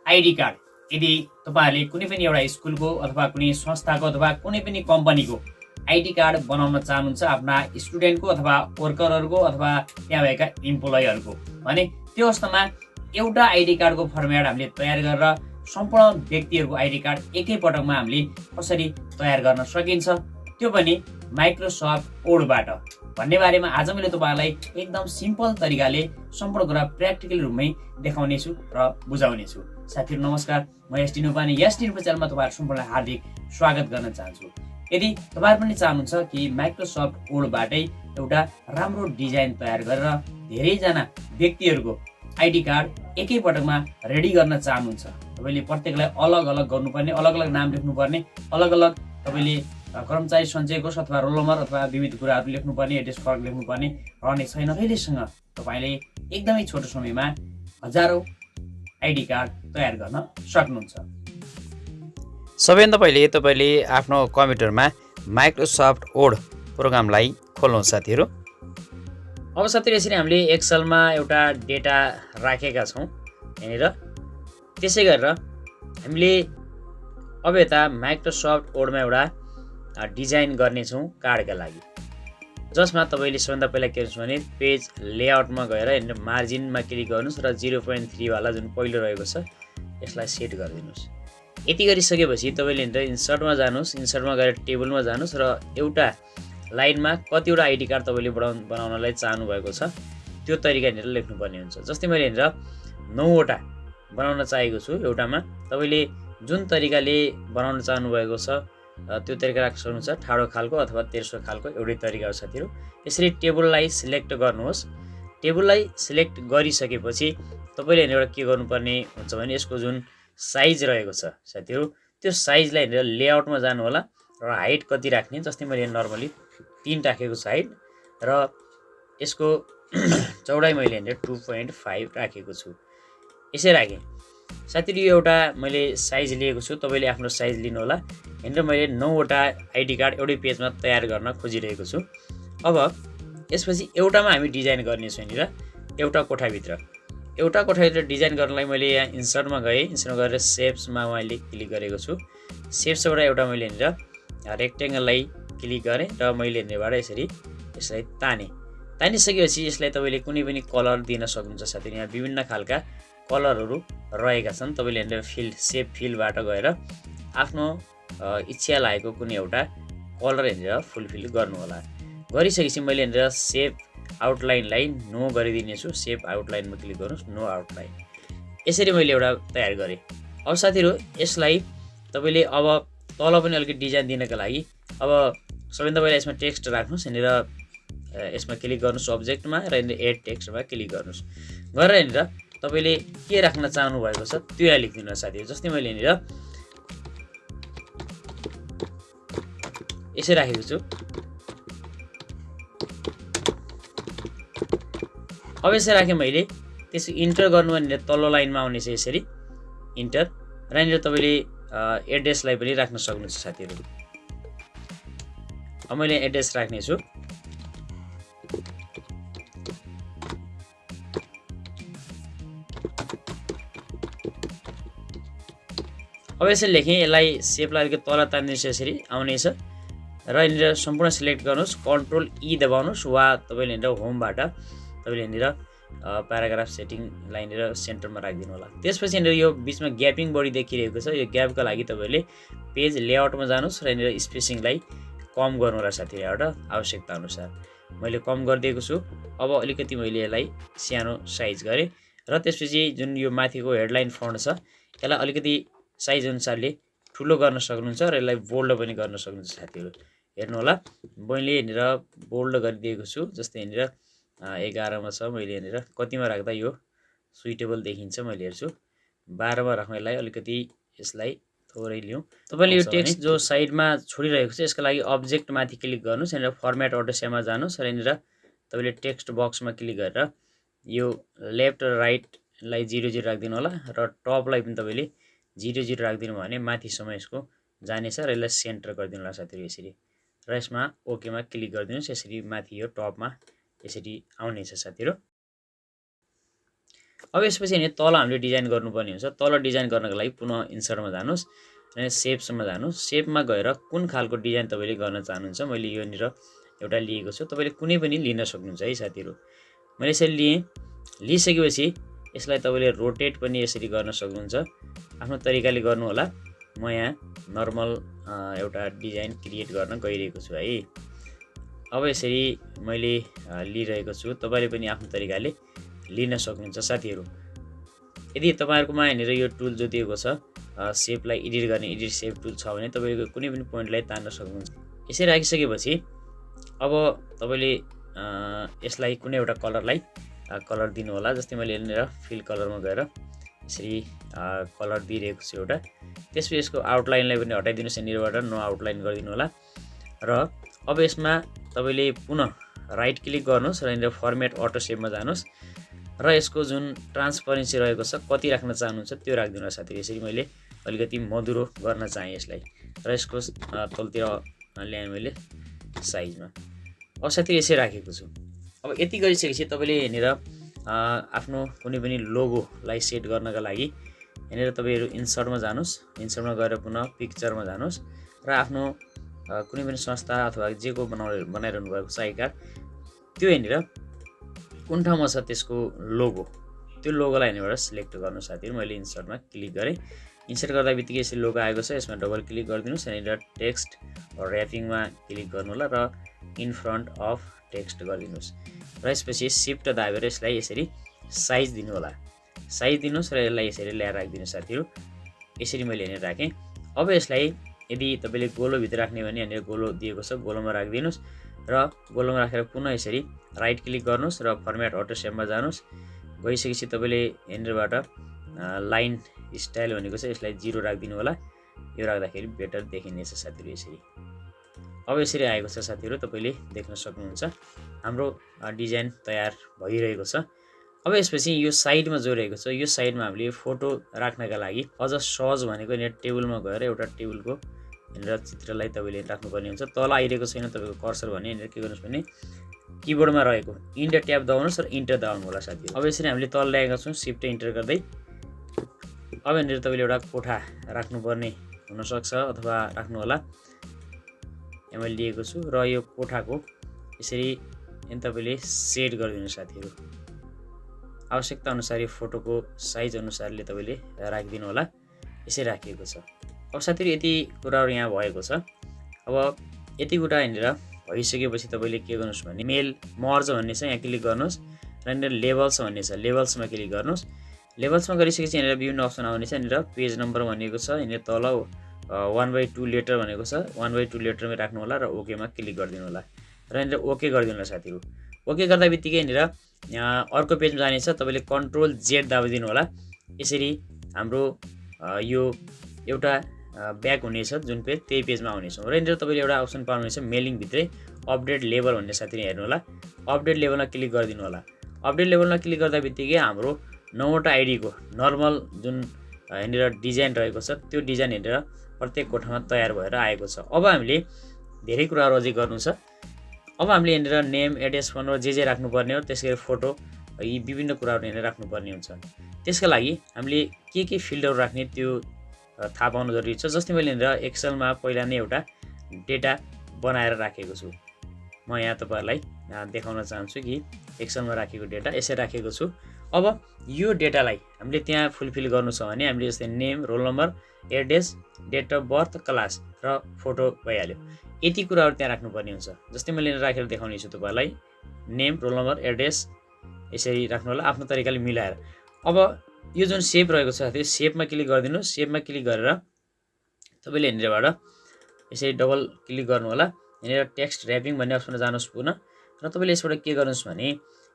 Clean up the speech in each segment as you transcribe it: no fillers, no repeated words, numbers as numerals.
ID card यदि तपाईहरुले कुनै पनि एउटा स्कुलको अथवा कुनै संस्थाको अथवा कुनै पनि कम्पनीको आइडी कार्ड बनाउन चाहनुहुन्छ आफ्ना स्टुडेन्टको अथवा वर्करहरुको अथवा त्यहाँ भएका इम्प्लोयीहरुको भने त्यो अवस्थामा एउटा आइडी कार्डको फर्मेट हामीले तयार गरेर सम्पूर्ण व्यक्तिहरुको आइडी कार्ड एकै पटकमा हामीले कसरी तयार गर्न सकिन्छ त्यो पनि माइक्रोसफ्ट वर्डबाट भन्ने बारेमा आज मैले तपाईहरुलाई एकदम सिम्पल तरिकाले सम्पूर्ण कुरा प्र्याक्टिकल रूपमै देखाउने छु र बुझाउने छु। साथीहरु नमस्कार, म sdinfo अनि sdinfo च्यानलमा तपाईहरु सम्पूर्णलाई हार्दिक स्वागत गर्न चाहन्छु। यदि तपाईहरु पनि चाहनुहुन्छ कि माइक्रोसफ्ट वर्डबाटै एउटा राम्रो डिजाइन तयार गरेर धेरै जना व्यक्तिहरुको आइडी कार्ड एकै पटकमा रेडी गर्न चाहनुहुन्छ, तपाईले प्रत्येकलाई अलग अलग गर्नुपर्ने, अलग अलग नाम लेख्नुपर्ने, अलग अलग तपाईले कर्मचारी सञ्चय कोष अथवा रोल नम्बर अथवा विविध कुराहरु लेख्नुपर्ने, एड्रेस फरक लेख्नुपर्ने रहने छैन। अहिलेसँग तपाईले एकदमै छोटो समयमा हजारौं आइडी कार्ड तयार गर्न सक्नुहुन्छ। सबैभन्दा पहिले तपाईले आफ्नो कम्प्युटरमा माइक्रोसफ्ट वर्ड प्रोग्रामलाई खोल्नुहोस् साथीहरु। अब साथीहरु यसरी हामीले एक्सेलमा एउटा डेटा राखेका छौं यहाँनिर। त्यसै गरेर हामीले अब यता माइक्रोसफ्ट वर्डमा एउटा डिजाइन गर्ने छौं कार्डका लागि, जसमा तपाईले सबैभन्दा पहिला के गर्नुहुन्छ भने पेज लेआउटमा गएर यहाँनिर मार्जिनमा क्लिक गर्नुस् र 0.3 वाला जुन पहिलो रहेको छ यसलाई सेट गरिदिनुस्। यति गरिसकेपछि तपाईले यहाँनिर इन्सर्टमा जानुस्, इन्सर्टमा गएर टेबलमा जानुस् र एउटा लाइनमा कतिवटा आइडी कार्ड तपाईले बनाउनलाई चाहनु भएको छ त्यो तरिका यहाँनिर लेख्नुपर्ने हुन्छ। जस्तै मैले यहाँनिर 9 वटा बनाउन चाहेको छु। एउटामा तपाईले जुन तरिकाले बनाउन चाहनु भएको छ त्यो तरिका राख्न सक्नुहुन्छ, ठाडो खालको अथवा तेर्सो खालको एउटै तरिका हो साथीहरु। यसरी टेबललाई सिलेक्ट गर्नुहोस्। टेबललाई सिलेक्ट गरिसकेपछि तपाईले यहाँनिर के गर्नुपर्ने हुन्छ भने यसको जुन साइज रहेको छ साथीहरु त्यो साइजलाई यहाँनिर लेआउटमा जानु होला र हाइट कति राख्ने, जस्तै मैले नर्मली 3 राखेको छु हाइट र यसको चौडाइ मैले यहाँनिर 2.5 राखेको छु। यसै राखेँ साथीहरु। यो एउटा मैले साइज लिएको छु, तपाईले आफ्नो साइज लिनु होला। यहाँनिर मैले 9 वटा आइडी कार्ड एउटै पेजमा तयार गर्न खोजिरहेको छु। अब यसपछि एउटामा हामी डिजाइन गर्ने छौं। यहाँनिर एउटा कोठाभित्र डिजाइन गर्नलाई मैले यहाँ इन्सर्टमा गए, इन्सर्टमा गएर शेप्समा मैले क्लिक गरेको छु। शेप्सबाट एउटा मैले यहाँनिर रेक्टेंगललाई क्लिक गरे र मैले यहाँबाट यसरी यसलाई तानिसकेपछि यसलाई तपाईले कुनै पनि कलर दिन सक्नुहुन्छ साथीहरु। यहाँ विभिन्न खालका कलरहरु रहेका छन्। तपाईले यहाँनिर शेप फिलबाट गएर आफ्नो इच्छा लागेको कुनै एउटा कलर यहाँनिर फुलफिल गर्नु होला। गरिसकेपछि मैले यहाँनिर शेप आउटलाइनलाई नो गरिदिने छु। शेप आउटलाइनमा क्लिक गर्नुस्, नो आउटलाइन। यसरी मैले एउटा तयार गरे। अब साथीहरु यसलाई तपाईले अब तल पनि अलिकति डिजाइन दिनका लागि अब सबैभन्दा पहिला यसमा टेक्स्ट राख्नुस्। यहाँनिर यसमा क्लिक गर्नुस् अब्जेक्टमा र यहाँनिर एड टेक्स्टमा क्लिक गर्नुस्। गरेर यहाँनिर तपाईले के राख्न चाहनु भएको छ त्यो यहाँ लेखिदिनु साथीहरु। जस्तै मैले यहाँनिर यसै राखेको छु। अब यसै राखेँ मैले। त्यसपछि इन्टर गर्नु भने तल्लो लाइनमा आउने छ यसरी इन्टर र यहाँनिर तपाईले एड्रेसलाई पनि राख्न सक्नुहुन्छ साथीहरु। अब मैले एड्रेस राख्ने छु। अब यसरी लेखेँ। यसलाई शेपलाई अलिकति तल तान्दिनुस्, यसरी आउनेछ र यहाँनिर सम्पूर्ण सिलेक्ट गर्नुस्, कन्ट्रोल ई दबाउनुस् वा तपाईले यहाँनिर होमबाट तपाईले यहाँनिर प्याराग्राफ सेटिङलाई यहाँनिर सेन्टरमा राखिदिनु होला। त्यसपछि यहाँनिर यो बीचमा ग्यापिङ बढी देखिरहेको छ, यो ग्यापका लागि तपाईले पेज लेआउटमा जानुस् र यहाँनिर स्पेसिङलाई कम गर्नु होला साथीहरु। यहाँबाट आवश्यकता अनुसार मैले कम गरिदिएको छु। अब अलिकति मैले यसलाई सानो साइज गरे र त्यसपछि जुन यो माथिको हेडलाइन फन्ट छ यसलाई अलिकति साइज अनुसारले ठुलो गर्न सक्नुहुन्छ र यसलाई बोल्ड पनि गर्न सक्नुहुन्छ साथीहरु। हेर्नु होला मैले यहाँनिर बोल्ड गरिदिएको छु। जस्तै यहाँनिर 11 मा छ, मैले यहाँनिर कतिमा राख्दा यो सुइटेबल देखिन्छ मैले हेर्छु। 12 मा राख्नलाई अलिकति यसलाई थोरै लिउँ। तपाईले यो टेक्स्ट जो साइडमा छोडिरहेको छ यसका लागि अब्जेक्ट माथि क्लिक गर्नुस्, यहाँनिर फर्मेट अटोसेमा जानुस् र यहाँनिर तपाईले टेक्स्ट बक्समा क्लिक गरेर यो लेफ्ट र राइटलाई 00 राख्दिनु होला र टपलाई पनि तपाईले 00 राख्दिनु भयो भने माथिसम्म यसको जानेछ र यसलाई सेन्टर गरिदिनु होला साथीहरु। यसरी र यसमा ओकेमा क्लिक गरिदिनुस्। यसरी माथि यो टपमा यसरी आउनेछ साथीहरु। अब यसपछि नि तल हामीले डिजाइन गर्नुपर्ने हुन्छ। तल डिजाइन गर्नको लागि पुनः इन्सर्टमा जानुहोस् र सेपसम्म जानुहोस्। सेपमा गएर कुन खालको डिजाइन तपाईँले गर्न चाहनुहुन्छ, मैले योनिर एउटा लिएको छु, तपाईँले कुनै पनि लिन सक्नुहुन्छ है साथीहरू। मैले यसरी लिएँ। लिइसकेपछि यसलाई तपाईँले रोटेट पनि यसरी गर्न सक्नुहुन्छ, आफ्नो तरिकाले गर्नु होला। म यहाँ नर्मल एउटा डिजाइन क्रिएट गर्न गइरहेको छु है। अब यसरी मैले लिइरहेको छु, तपाईँले पनि आफ्नो तरिकाले लिन सक्नुहुन्छ साथीहरू। यदि तपाईँहरुकोमा यहाँनिर यो टुल जो दिएको छ सेपलाई एडिट गर्ने एडिट सेप टुल छ भने तपाईँको कुनै पनि पोइन्टलाई तान्न सक्नुहुन्छ। यसरी राखिसकेपछि अब तपाईँले यसलाई कुनै एउटा कलरलाई कलर दिनु होला। जस्तै मैले यहाँनिर फिल कलरमा गएर यसरी कलर दिइरहेको छु एउटा। त्यसपछि यसको आउटलाइनलाई पनि हटाइदिनुहोस्, यहाँनिरबाट नो आउटलाइन गरिदिनु होला। र अब यसमा तपाईँले पुनः राइट क्लिक गर्नुहोस् र यहाँनिर फर्मेट अटो सेपमा जानुहोस् र यसको जुन ट्रान्सपरेन्सी रहेको छ कति राख्न चाहनुहुन्छ त्यो राखिदिनु होला साथीहरू। यसरी मैले अलिकति मधुरो गर्न चाहेँ यसलाई र यसको तलतिर ल्याएँ मैले साइजमा। अब साथीहरू यसरी राखेको छु। अब यति गरिसकेपछि तपाईँले यहाँनिर आफ्नो कुनै पनि लोगोलाई सेट गर्नका लागि यहाँनिर तपाईँहरू इन्सर्टमा जानुहोस्। इन्सर्टमा गएर पुनः पिक्चरमा जानुहोस् र आफ्नो कुनै पनि संस्था अथवा जे को बनाइरहनु भएको छ आई कार्ड, त्यो यहाँनिर कुन ठाउँमा छ त्यसको लोगो, त्यो लोगोलाई यहाँनिर सिलेक्ट गर्नु साथीहरू। मैले इन्सर्टमा क्लिक गरेँ। इन्सर्ट गर्दा बित्तिकै यसरी लोगो आएको छ, यसमा डबल क्लिक गरिदिनुहोस्। यहाँनिर टेक्स्ट ऱ्यापिङमा क्लिक गर्नु होला र इन फ्रन्ट अफ टेक्स्ट गरिदिनुहोस् र यसपछि सिफ्ट दाबेर यसलाई यसरी साइज दिनु होला। साइज दिनुहोस् र यसलाई यसरी ल्याएर राखिदिनुहोस् साथीहरू। यसरी मैले यहाँनिर राखेँ। अब यसलाई यदि तपाईँले गोलोभित्र राख्ने भने यहाँनिर गोलो दिएको छ, गोलोमा राखिदिनुहोस् र गोलोमा राखेर पुनः यसरी राइट क्लिक गर्नुहोस् र फर्मेट अटो सेपमा जानुहोस्। गइसकेपछि तपाईँले यहाँनिरबाट लाइन स्टाइल भनेको छ, यसलाई 0 राखिदिनु होला। यो राख्दाखेरि बेटर देखिनेछ साथीहरू यसरी। अब यसरी आएको छ साथीहरू, तपाईँले देख्न सक्नुहुन्छ हाम्रो डिजाइन तयार भइरहेको छ। अब यसपछि यो साइडमा जो रहेको छ, यो साइडमा हामीले फोटो राख्नका लागि अझ सहज भनेको यहाँ टेबलमा गएर एउटा टेबलको यहाँनिर चित्रलाई तपाईँले राख्नुपर्ने हुन्छ। तल आइरहेको छैन तपाईँको कर्सर भने यहाँनिर के गर्नुहोस् भने किबोर्डमा रहेको इन्टर ट्याब दबाउनुहोस् र इन्टर दबाउनु होला साथीहरू। अब यसरी हामीले तल ल्याएका छौँ सिफ्ट इन्टर गर्दै। अब यहाँनिर तपाईँले एउटा कोठा राख्नुपर्ने हुनसक्छ अथवा राख्नु होला। यहाँ मैले लिएको छु र यो कोठाको यसरी यहाँ तपाईँले सेट गरिदिनु साथीहरू। आवश्यकता अनुसार यो फोटोको साइज अनुसारले तपाईँले राखिदिनु होला। यसरी राखिएको छ। अब साथीहरू यति कुराहरू यहाँ भएको छ। अब यति कुरा यहाँनिर भइसकेपछि तपाईँले के गर्नुहोस् भने मेल मर्ज भन्ने छ, यहाँ क्लिक गर्नुहोस् र यहाँनिर लेभल्स भन्ने छ, लेभल्समा क्लिक गर्नुहोस्। लेभल्समा गरिसकेपछि यहाँनिर विभिन्न अप्सन आउनेछ। यहाँनिर पेज नम्बर भनेको छ, यहाँनिर तल 1/2 लेटर भनेको छ, 1/2 लेटरमै राख्नु होला र ओकेमा क्लिक गरिदिनु होला र यहाँनिर ओके गरिदिनु होला साथीहरू। ओके गर्दा बित्तिकै यहाँनिर अर्को पेजमा जानेछ, तपाईँले कन्ट्रोल जेड दाबिदिनु होला। यसरी हाम्रो यो एउटा ब्याक हुनेछ जुन पेज, त्यही पेजमा आउनेछौँ र यहाँनिर तपाईँले एउटा अप्सन पाउनुहुनेछ मेलिङभित्रै अपडेट लेभल भन्ने साथीले हेर्नु होला। अपडेट लेभलमा क्लिक गरिदिनु होला। अपडेट लेभलमा क्लिक गर्दा बित्तिकै हाम्रो 9वटा आइडीको नर्मल जुन यहाँनिर डिजाइन रहेको छ त्यो डिजाइन यहाँनिर प्रत्येक कोठामा तयार भएर आएको छ। अब हामीले धेरै कुराहरू अझै गर्नु छ। अब हामीले यहाँनिर नेम, एड्रेस, फोन नम्बर जे राख्नुपर्ने हो, त्यसै गरी फोटो, यी विभिन्न कुराहरू यहाँनिर राख्नुपर्ने हुन्छ। त्यसका लागि हामीले के फिल्डहरू राख्ने त्यो थाहा पाउनु जरुरी छ। जस्तै मैले यहाँनिर एक्सेलमा पहिला नै एउटा डेटा बनाएर राखेको छु। म यहाँ तपाईँहरूलाई देखाउन चाहन्छु कि एक्सेलमा राखेको डेटा यसरी राखेको छु। अब यो डेटालाई हामीले त्यहाँ फुलफिल गर्नु छ भने हामीले जस्तै name, roll number, address, date of birth, class र फोटो भइहाल्यो। यति कुराहरू त्यहाँ राख्नुपर्ने हुन्छ। जस्तै मैले राखेर देखाउने छु तपाईँलाई नेम, रोल नम्बर, एड्रेस यसरी राख्नु होला आफ्नो तरिकाले मिलाएर। अब यो जुन सेप रहेको छ साथी, सेपमा क्लिक गरिदिनु। सेपमा क्लिक गरेर तपाईँले यहाँनिरबाट यसरी डबल क्लिक गर्नु होला। यहाँनिर टेक्स्ट ऱ्यापिङ भन्ने अप्सनमा जानुहोस् पुनः र तपाईँले यसबाट के गर्नुहोस् भने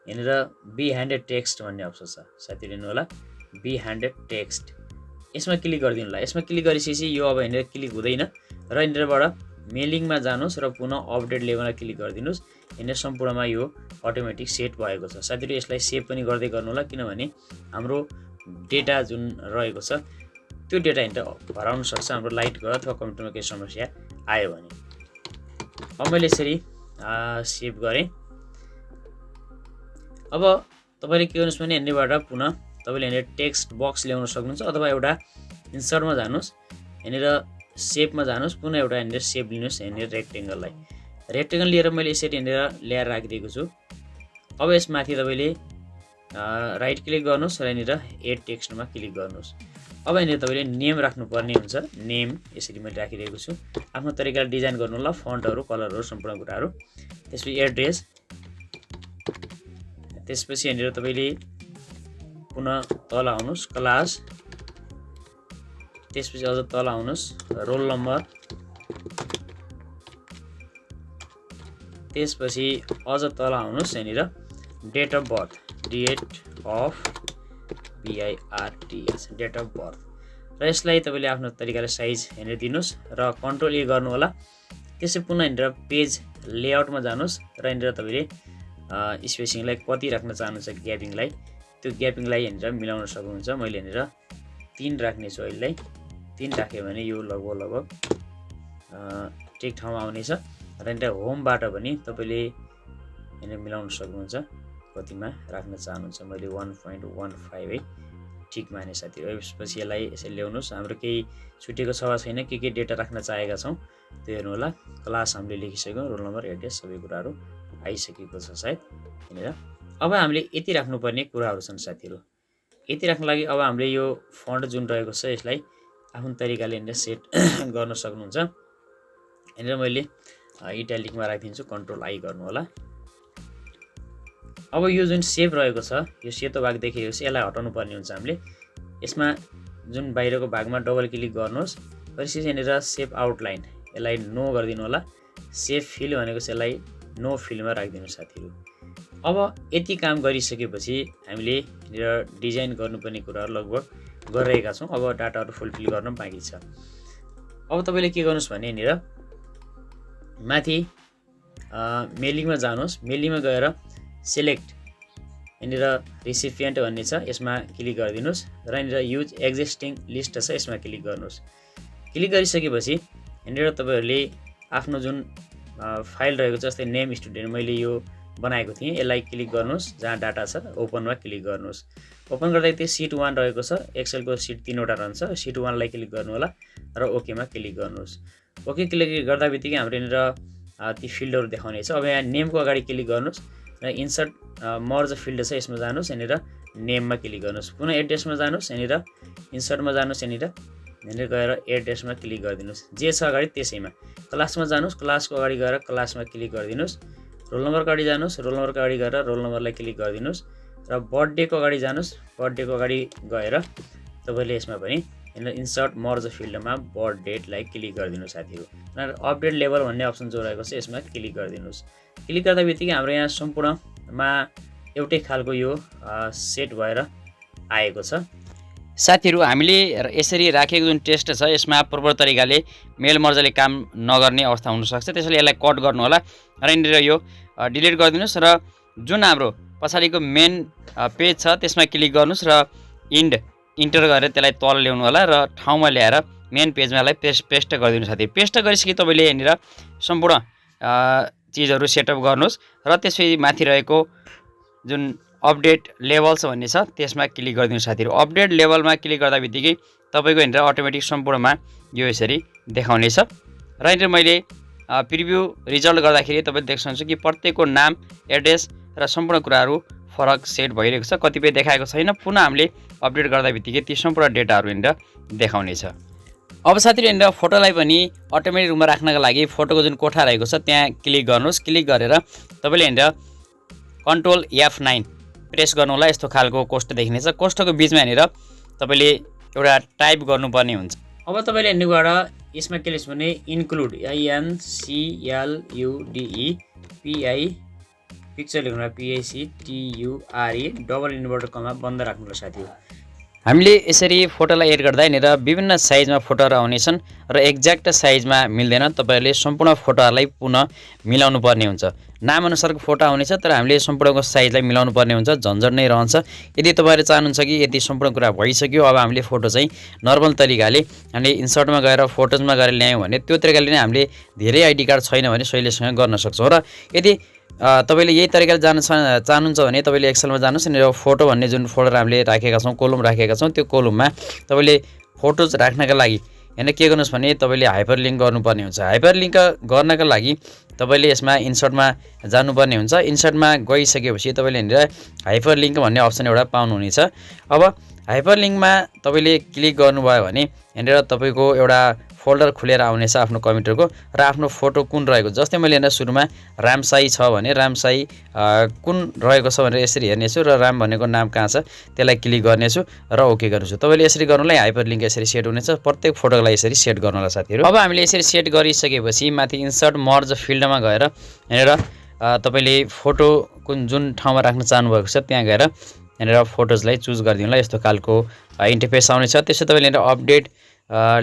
यहाँनिर बिहाइन्ड टेक्स्ट भन्ने अप्सन छ साथीहरू, हेर्नु होला बिहाइन्ड टेक्स्ट, यसमा क्लिक गरिदिनु होला। यसमा क्लिक गरिसकेपछि यो अब यहाँनिर क्लिक हुँदैन र यहाँनिरबाट मेलिङमा जानुहोस् र पुनः अपडेट लेभलमा क्लिक गरिदिनुहोस्। यहाँनिर सम्पूर्णमा यो अटोमेटिक सेट भएको छ साथीहरू। यसलाई सेभ पनि गर्दै गर्नु होला किनभने हाम्रो डेटा जुन रहेको छ त्यो डेटा यहाँनिर हराउन सक्छ हाम्रो लाइट गयो अथवा कम्प्युटरमा केही समस्या आयो भने। अब मैले यसरी सेभ गरेँ। अब तपाईँले के गर्नुहोस् भने यहाँनिरबाट पुनः तपाईले यहाँनिर टेक्स्ट बक्स ल्याउन सक्नुहुन्छ अथवा एउटा इन्सर्टमा जानुस्, यहाँनिर सेपमा जानुस्, पुनः एउटा यहाँनिर सेप लिनुस् यहाँनिर रेक्टेङ्गललाई। रेक्टेङ्गल लिएर मैले यसरी यहाँनिर ल्याएर राखिदिएको छु। अब यसमाथि तपाईले राइट क्लिक गर्नुस् र यहाँनिर एड टेक्स्टमा क्लिक गर्नुस्। अब यहाँनिर तपाईले नेम राख्नुपर्ने हुन्छ। नेम यसरी मैले राखिदिएको छु। आफ्नो तरिकाले डिजाइन गर्नु होला, फन्टहरु, कलरहरु, सम्पूर्ण कुराहरु। त्यसपछि एड्रेस, त्यसपछि यहाँनिर तपाईले पुनः तल आउनुस्, क्लास, त्यसपछि अझ तल आउनुस्, रोल नम्बर, त्यसपछि अझ तल आउनुस्, यहाँनिर date of birth, date of BIRTH, date of birth. र यसलाई तपाईले आफ्नो तरिकाले साइज यहाँनिर दिनुस् र कन्ट्रोल ए गर्नु होला। त्यसै पुनः यहाँनिर पेज लेआउटमा जानुस् र यहाँनिर तपाईले स्पेसिङलाई कति राख्न चाहनुहुन्छ, ग्यापिङलाई, त्यो ग्यापिङलाई यहाँनिर मिलाउन सक्नुहुन्छ। मैले यहाँनिर 3 राख्ने छु। अहिले 3 राख्यो भने यो लगभग ठिक ठाउँमा आउनेछ। र यहाँनिर होमबाट पनि तपाईले यहाँनिर मिलाउन सक्नुहुन्छ कतिमा राख्न चाहनुहुन्छ। मैले 1.15 है ठिक माने साथीहरु। यसपछि यसलाई यसरी ल्याउनुस्। हाम्रो केही छुटेको छ वा छैन, के डेटा राख्न चाहेका छौं त्यो हेर्नु होला। क्लास हामीले लेखिसक्यौं, रोल नम्बर, एड्रेस सबै कुराहरु आइसकेको छ सायद यहाँनिर। अब हामीले यति राख्नुपर्ने कुराहरु छन् साथीहरु। यति राख्न लागि अब हामीले यो फन्ट जुन रहेको छ यसलाई आफ्नो तरिकाले यहाँनिर सेट गर्न सक्नुहुन्छ। यहाँनिर मैले इटालिकमा राखिदिन्छु, कन्ट्रोल आई गर्नु होला। अब यो जुन सेप रहेको छ, यो सेतो भाग देखिएको छ, यसलाई हटाउनु पर्ने हुन्छ हामीले। यसमा जुन बाहिरको भागमा डबल क्लिक गर्नुहोस्। त्यसपछि यहाँनिर सेप आउटलाइन, यसलाई नो गरिदिनु होला। सेप फिल भनेको चाहिँ यसलाई नो फिलमा राखिदिनु साथीहरु। अब यति काम गरिसकेपछि हामीले यहाँनिर डिजाइन गर्नुपर्ने कुराहरु लगभग गरिरहेका छौं। अब डाटाहरु फुलफिल गर्न बाँकी छ। अब तपाईले के गर्नुस् भने यहाँनिर माथि मेलिङमा जानुहोस्। मेलिङमा गएर सेलेक्ट, यहाँनिर रिसिपिएन्ट भन्ने छ, यसमा क्लिक गरिदिनुस् र यहाँनिर युज एक्जिस्टिङ लिस्ट छ, यसमा क्लिक गर्नुस्। क्लिक गरिसकेपछि यहाँनिर तपाईहरुले आफ्नो जुन फाइल रहेको छ, जस्तै नेम स्टुडेन्ट मैले यो बनाएको थिएँ, यसलाई क्लिक गर्नुस्। जहाँ डाटा छ ओपनमा क्लिक गर्नुस्। ओपन गर्दा त्यो सिट 1 रहेको छ, एक्सेलको सिट 3 वटा रहन्छ। सिट 1 लाई क्लिक गर्नु होला र ओकेमा क्लिक गर्नुस्। ओके क्लिक गर्दा बित्तिकै हाम्रो यहाँनिर ती फिल्डहरु देखाउने छ। अब यहाँ नेमको अगाडि क्लिक गर्नुस् र इन्सर्ट मर्ज फिल्ड छ, यसमा जानुस्। यहाँनिर नेममा क्लिक गर्नुस्। पुनः एड्रेसमा जानुस्। यहाँनिर इन्सर्टमा जानुस्। यहाँनिर गएर एड्रेसमा क्लिक गरिदिनुस्। जे छ अगाडि त्यसैमा। क्लासमा जानुस्। क्लासको अगाडि गएर क्लासमा क्लिक गरिदिनुस्। रोल नम्बरको अगाडि जानुस्। रोल नम्बरको अगाडि गएर रोल नम्बरलाई क्लिक गरिदिनुस् र बर्थडेको अगाडि जानुस्। बर्थडेको अगाडि गएर तपाईले यसमा पनि यहाँनिर इन्सर्ट मर्ज फिल्डमा बर्थ डेटलाई क्लिक गरिदिनुस् साथीहरु। र अपडेट लेभल भन्ने अप्सन जो रहेको छ यसमा क्लिक गरिदिनुस्। क्लिक गर्दा बित्तिकै हाम्रो यहाँ सम्पूर्णमा एउटै खालको यो सेट भएर आएको छ। साथीहरु, हामीले यसरी राखेको जुन टेस्ट छ यसमा पूर्व तरिकाले मेल मर्जले काम नगर्ने अवस्था हुन सक्छ। त्यसैले यसलाई कट गर्नु होला र यहाँनिर यो डिलिट गरिदिनुस् र जुन हाम्रो पछाडिको मेन पेज छ त्यसमा क्लिक गर्नुस् र इन्टर गरेर त्यसलाई तल ल्याउनु होला र ठाउँमा ल्याएर मेन पेजमा यसलाई पेस्ट गरिदिनु साथी। पेस्ट गरिसके तपाईले यहाँनिर सम्पूर्ण चीजहरु सेटअप गर्नुस् र त्यसपछि माथि रहेको जुन अपडेट लेभल्स भन्ने छ त्यसमा क्लिक गरिदिनु साथीहरु। अपडेट लेभलमा क्लिक गर्दा बित्तिकै तपाईको यहाँनिर अटोमेटिक सम्पूर्णमा यो यसरी देखाउने छ। र यहाँनिर मैले प्रिभ्यू रिजल्ट गर्दाखेरि तपाईले देख्न सक्नुहुन्छ कि प्रत्येकको नाम, एड्रेस र सम्पूर्ण कुराहरु फरक सेट भइरहेको छ। कतिपय देखाएको छैन। पुनः हामीले अपडेट गर्दा बित्तिकै ती सम्पूर्ण डेटाहरु यहाँनिर देखाउने छ। अब साथीहरु, यहाँनिर फोटोलाई पनि अटोमेटिक रुममा राख्नका लागि फोटोको जुन कोठा रहेको छ त्यहाँ क्लिक गर्नुस्। क्लिक गरेर तपाईले यहाँनिर कन्ट्रोल F9 प्रेस गर्नु होला। यस्तो खालको कोष्ठ देखिनेछ। कोष्ठको बीचमा यहाँनिर तपाईले एउटा टाइप गर्नुपर्ने हुन्छ। अब तपाईले यहाँनिर यसमा के लेख्नु भने इन्क्लुड, INCLUDE PI पिक्चर लेख्नु, PICTURE डबल इन्भर्टेड कमा बन्द राख्नु होला साथीहरु। हामीले यसरी फोटोलाई एड गर्दा यहाँनिर विभिन्न साइजमा फोटोहरु आउनेछन् र एक्ज्याक्ट साइजमा मिल्दैन। तपाईहरुले सम्पूर्ण फोटोहरुलाई पुनः मिलाउनु पर्ने हुन्छ। नाम अनुसारको फोटो आउनेछ तर हामीले सम्पूर्णको साइजलाई मिलाउनु पर्ने हुन्छ। झन्झट नै रहन्छ। यदि तपाईहरुले चाहनुहुन्छ कि यदि सम्पूर्ण कुरा भइसक्यो, अब हामीले फोटो चाहिँ नर्मल तरिकाले हामीले इन्सर्टमा गएर फोटोजमा गएर ल्यायौं भने त्यो तरिकाले नै हामीले धेरै आइडी कार्ड छैन भने सहिलेसँग गर्न सक्छौं। र यदि तपाईँले यही तरिकाले जान चाहनुहुन्छ भने तपाईँले एक्सेलमा जानुहोस् अनि फोटो भन्ने जुन फोल्डर हामीले राखेका छौँ, कोलम राखेका छौँ, त्यो कोलममा तपाईँले फोटोज राख्नका लागि होइन के गर्नुहोस् भने तपाईँले हाइपरलिङ्क गर्नुपर्ने हुन्छ। हाइपरलिङ्क गर्नका लागि तपाईँले यसमा इन्सर्टमा जानुपर्ने हुन्छ। इन्सर्टमा गइसकेपछि तपाईँले यहाँनिर हाइपरलिङ्क भन्ने अप्सन एउटा पाउनुहुनेछ। अब हाइपरलिङ्कमा तपाईँले क्लिक गर्नुभयो भने यहाँनिर तपाईँको एउटा फोल्डर खुलेर आउनेछ आफ्नो कम्प्युटरको र आफ्नो फोटो कुन रहेको, जस्तै मैले यहाँ सुरुमा रामसाई छ भने रामसाई कुन रहेको छ भनेर यसरी हेर्नेछु र राम भनेको नाम कहाँ छ त्यसलाई क्लिक गर्नेछु र ओके गर्नेछु। तपाईँले यसरी गर्नुलाई हाइपरलिङ्क यसरी सेट हुनेछ। प्रत्येक फोटोलाई यसरी सेट गर्नुलाई साथीहरू। अब हामीले यसरी सेट गरिसकेपछि माथि इन्सर्ट मर्ज फिल्डमा गएर यहाँनिर तपाईँले फोटो जुन ठाउँमा राख्न चाहनुभएको छ त्यहाँ गएर यहाँनिर फोटोजलाई चुज गरिदिनुलाई यस्तो खालको इन्टरफेस आउनेछ। त्यसो तपाईँले यहाँनिर अपडेट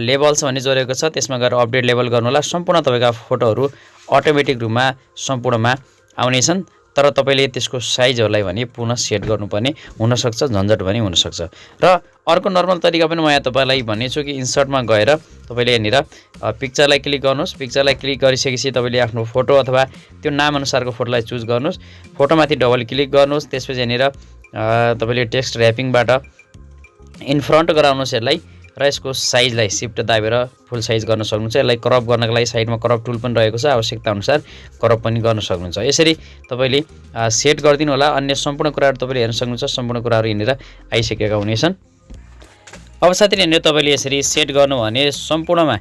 लेभल्स भन्ने जोडेको छ, त्यसमा गएर अपडेट लेभल गर्नुहोला। सम्पूर्ण तपाईँका फोटोहरू अटोमेटिक रूपमा सम्पूर्णमा आउनेछन्, तर तपाईँले त्यसको साइजहरूलाई भने पुनः सेट गर्नुपर्ने हुनसक्छ, झन्झट पनि हुनसक्छ। र अर्को नर्मल तरिका पनि म यहाँ तपाईँलाई भन्नेछु कि इन्सर्टमा गएर तपाईँले यहाँनिर पिक्चरलाई क्लिक गर्नुहोस्। पिक्चरलाई क्लिक गरिसकेपछि तपाईँले आफ्नो फोटो अथवा त्यो नामअनुसारको फोटोलाई चुज गर्नुहोस्। फोटोमाथि डबल क्लिक गर्नुहोस्। त्यसपछि यहाँनिर तपाईँले टेक्स्ट ऱ्यापिङबाट इन फ्रन्ट गराउनुहोस् यसलाई र यसको साइजलाई सिफ्ट दाबेर फुल साइज गर्न सक्नुहुन्छ। यसलाई क्रप गर्नको लागि साइडमा क्रप टुल पनि रहेको छ, आवश्यकता अनुसार क्रप पनि गर्न सक्नुहुन्छ। यसरी तपाईँले सेट गरिदिनु होला। अन्य सम्पूर्ण कुराहरू तपाईँले हेर्न सक्नुहुन्छ। सम्पूर्ण कुराहरू यहाँनिर आइसकेका हुनेछन्। अब साथीले यहाँनिर तपाईँले यसरी सेट गर्नु भने सम्पूर्णमा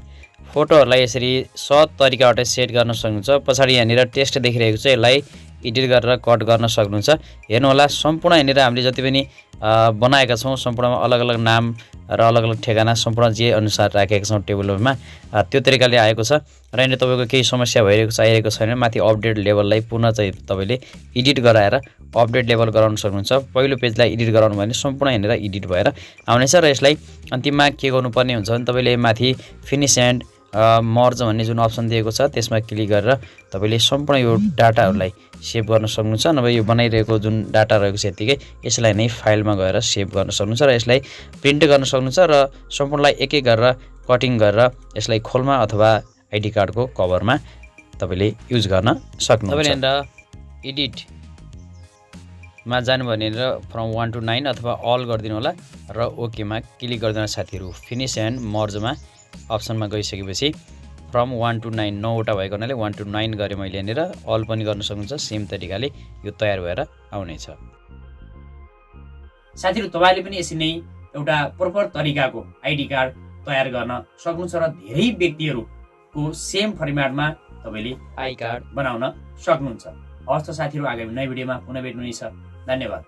फोटोहरूलाई यसरी सहज तरिकाबाट सेट गर्न सक्नुहुन्छ। पछाडि यहाँनिर टेक्स्ट देखिरहेको छ, यसलाई एडिट गरेर कट गर्न सक्नुहुन्छ। हेर्नुहोला सम्पूर्ण यहाँनिर हामीले जति पनि बनाएका छौँ सम्पूर्णमा अलग अलग नाम र अलग अलग ठेगाना सम्पूर्ण जे अनुसार राखेका छौँ टेबलमा त्यो तरिकाले आएको छ। र यहाँनिर तपाईँको केही समस्या भइरहेको छ, आइरहेको छैन, माथि अपडेट लेभललाई पुनः चाहिँ तपाईँले एडिट गराएर अपडेट लेभल गराउन सक्नुहुन्छ। पहिलो पेजलाई एडिट गराउनु भने सम्पूर्ण यहाँनिर एडिट भएर आउनेछ। र यसलाई अन्तिममा के गर्नुपर्ने हुन्छ भने तपाईँले माथि फिनिस एन्ड मर्ज भन्ने जुन अप्सन दिएको छ त्यसमा क्लिक गरेर तपाईँले सम्पूर्ण यो डाटाहरूलाई सेभ गर्न सक्नुहुन्छ। नभए यो बनाइरहेको जुन डाटा रहेको छ यतिकै यसलाई नै फाइलमा गएर सेभ गर्न सक्नुहुन्छ र यसलाई प्रिन्ट गर्न सक्नुहुन्छ र सम्पूर्णलाई एक एक गरेर कटिङ गरेर यसलाई खोलमा अथवा आइडी कार्डको कभरमा तपाईँले युज गर्न सक्नुहुन्छ। तपाईँले यहाँनिर एडिटमा जानुभयो भने फ्रम 1 to 9 अथवा अल गरिदिनु होला र ओकेमा क्लिक गरिदिनु साथीहरू। फिनिस एन्ड मर्जमा अप्सनमा गइसकेपछि फ्रम 1 to 9 9वटा भएको हुनाले 1 to 9 गरेँ मैले यहाँनिर। अल पनि गर्न सक्नुहुन्छ। सेम तरिकाले यो तयार भएर आउनेछ। साथीहरू तपाईँले पनि यसरी नै एउटा प्रोपर तरिकाको आइडी कार्ड तयार गर्न सक्नुहुन्छ र धेरै व्यक्तिहरूको सेम फर्मेटमा तपाईँले आई कार्ड बनाउन सक्नुहुन्छ। हवस् त साथीहरू, आगामी नयाँ भिडियोमा पुनः भेट्नु हुनेछ। धन्यवाद।